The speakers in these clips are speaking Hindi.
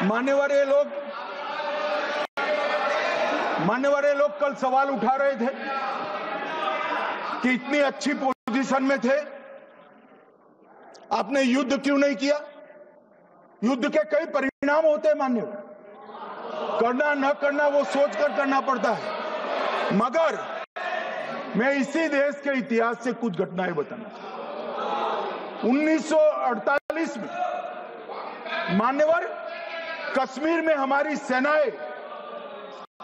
मान्यवर ये लोग कल सवाल उठा रहे थे कि इतनी अच्छी पोजीशन में थे, आपने युद्ध क्यों नहीं किया? युद्ध के कई परिणाम होते हैं मान्यवर, करना न करना वो सोचकर करना पड़ता है। मगर मैं इसी देश के इतिहास से कुछ घटनाएं बताना चाहता हूं। 1948 में मान्यवर कश्मीर में हमारी सेनाएं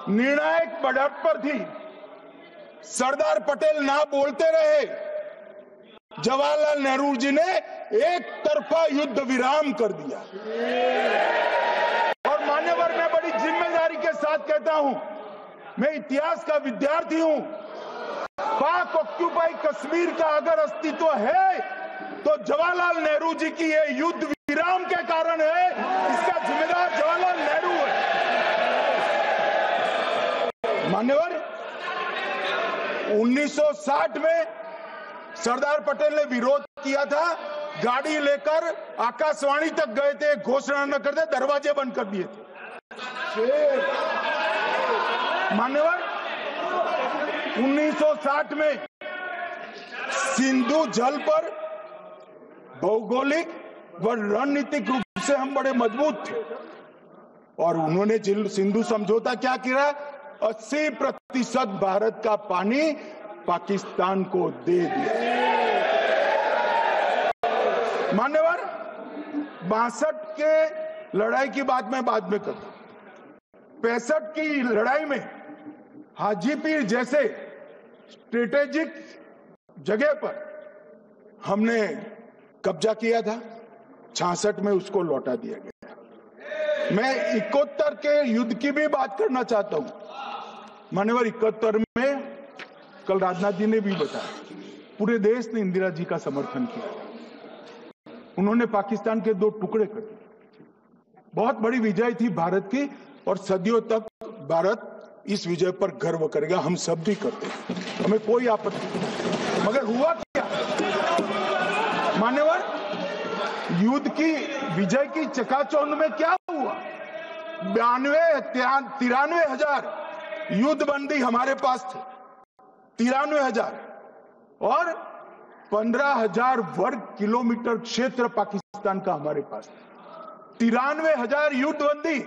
निर्णायक बढ़त पर थी। सरदार पटेल ना बोलते रहे, जवाहरलाल नेहरू जी ने एक तरफा युद्ध विराम कर दिया। और मान्यवर मैं बड़ी जिम्मेदारी के साथ कहता हूं, मैं इतिहास का विद्यार्थी हूं, पाक ऑक्यूपाई कश्मीर का अगर अस्तित्व है तो जवाहरलाल नेहरू जी की ये युद्ध विराम के कारण है। इसका जिम्मेदार जवाहरलाल नेहरू है। मान्यवर 1960 में सरदार पटेल ने विरोध किया था, गाड़ी लेकर आकाशवाणी तक गए थे, घोषणा न करते दरवाजे बंद कर दिए थे। मान्यवर 1960 में सिंधु जल पर भौगोलिक व रणनीतिक रूप से हम बड़े मजबूत थे और उन्होंने सिंधु समझौता क्या किया? 80% भारत का पानी पाकिस्तान को दे दिया। मान्यवर 62 के लड़ाई की बात मैं बाद में करता हूं। 65 की लड़ाई में हाजीपीर जैसे स्ट्रेटेजिक जगह पर हमने कब्जा किया था, 66 में उसको लौटा दिया गया। मैं 71 के युद्ध की भी बात करना चाहता हूं। मान्यवर 71 में कल राजनाथ जी ने भी बताया, पूरे देश ने इंदिरा जी का समर्थन किया। उन्होंने पाकिस्तान के 2 टुकड़े कर दिए। बहुत बड़ी विजय थी भारत की और सदियों तक भारत इस विजय पर गर्व करेगा। हम सब भी करते हैं, हमें कोई आपत्ति नहीं। मगर हुआ क्या? मान्यवर युद्ध की विजय की चकाचौंध में क्या हुआ? 93 हजार युद्ध बंदी हमारे पास थे, 93 हजार, और 15,000 वर्ग किलोमीटर क्षेत्र पाकिस्तान का हमारे पास था। 93 हजार युद्ध बंदी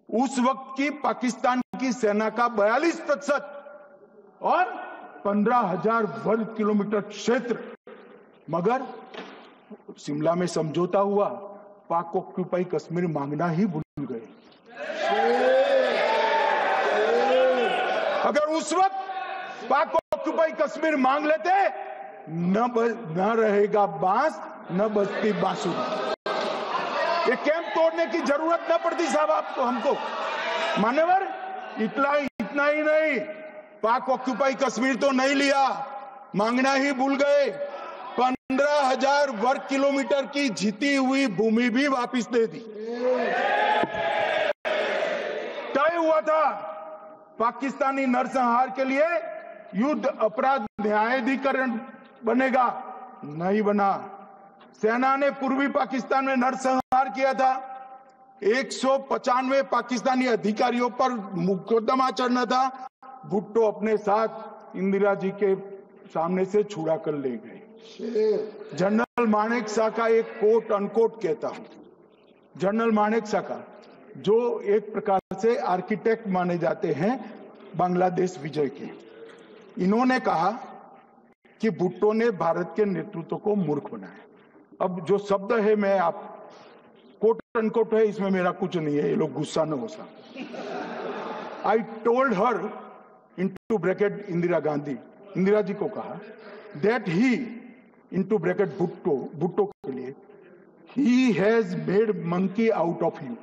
उस वक्त की पाकिस्तान की सेना का 42% और 15,000 वर्ग किलोमीटर क्षेत्र। मगर शिमला में समझौता हुआ, पाक ऑक्यूपाई कश्मीर मांगना ही भूल गए। अगर उस वक्त पाक ऑक्यूपाई कश्मीर मांग लेते, न रहेगा बांस न बजती बांसुरी। ये कैंप तोड़ने की जरूरत न पड़ती साहब आपको, हमको। मान्यवर इतना ही नहीं, पाक ऑक्यूपाई कश्मीर तो नहीं लिया, मांगना ही भूल गए। 15,000 वर्ग किलोमीटर की जीती हुई भूमि भी वापस दे दी। तय हुआ था पाकिस्तानी नरसंहार के लिए युद्ध अपराध न्यायाधिकरण बनेगा, नहीं बना। सेना ने पूर्वी पाकिस्तान में नरसंहार किया था। 195 पाकिस्तानी अधिकारियों पर मुकदमा चढ़ना था। भुट्टो अपने साथ इंदिरा जी के सामने से छुड़ा कर ले गए। जनरल मानेकशॉ का एक कोट अनकोट कहता हूं, जनरल मानेकशॉ का, जो एक प्रकार से आर्किटेक्ट माने जाते हैं बांग्लादेश विजय के, इन्होंने कहा कि भुट्टो ने भारत के नेतृत्व को मूर्ख बनाया। अब जो शब्द है, मैं आप कोट अनकोट है, इसमें मेरा कुछ नहीं है, ये लोग गुस्सा न हो सकते। I told her into bracket Indira Gandhi, Indira ji को कहा, that he into bracket Bhutto के लिए, he has made monkey out of you.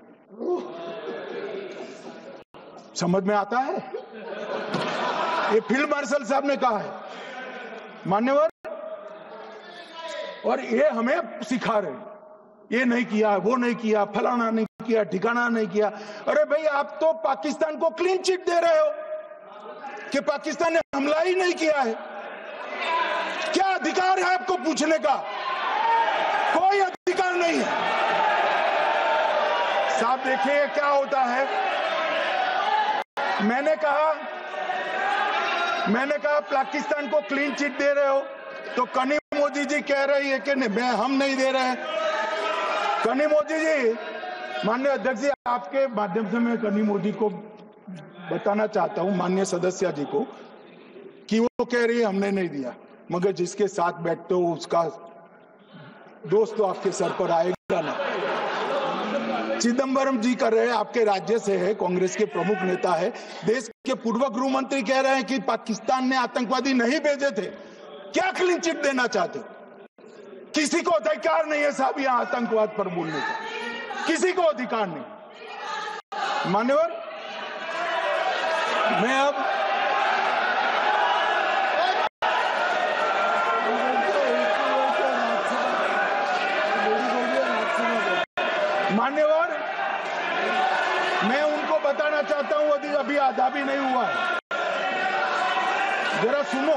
समझ में आता है? ये फील्ड मार्शल साहब ने कहा है मान्यवर, और ये हमें सिखा रहे हैं, ये नहीं किया, वो नहीं किया, फलाना नहीं किया, ठिकाना नहीं किया। अरे भाई, आप तो पाकिस्तान को क्लीन चिट दे रहे हो कि पाकिस्तान ने हमला ही नहीं किया है। क्या अधिकार है आपको पूछने का? कोई अधिकार नहीं है। साहब देखिए क्या होता है। मैंने कहा पाकिस्तान को क्लीन चिट दे रहे हो, तो कनी मोदी जी कह रही है कि नहीं, हम नहीं दे रहे हैं। कनी मोदी जी, माननीय अध्यक्ष जी, आपके माध्यम से मैं कनी मोदी को बताना चाहता हूं, माननीय सदस्य जी को, कि वो कह रही है हमने नहीं दिया, मगर जिसके साथ बैठते हो उसका दोस्त तो आपके सर पर आएगा ना। चिदम्बरम जी कर रहे हैं, आपके राज्य से है, कांग्रेस के प्रमुख नेता है, देश के पूर्व गृह मंत्री कह रहे हैं कि पाकिस्तान ने आतंकवादी नहीं भेजे थे। क्या क्लीन चिट देना चाहते हो? किसी को अधिकार नहीं है साहब यहां आतंकवाद पर बोलने का, किसी को अधिकार नहीं। मान्यवर, मैं अब मान्यवर, मैं उनको बताना चाहता हूं, अभी आधा भी नहीं हुआ है, जरा सुनो।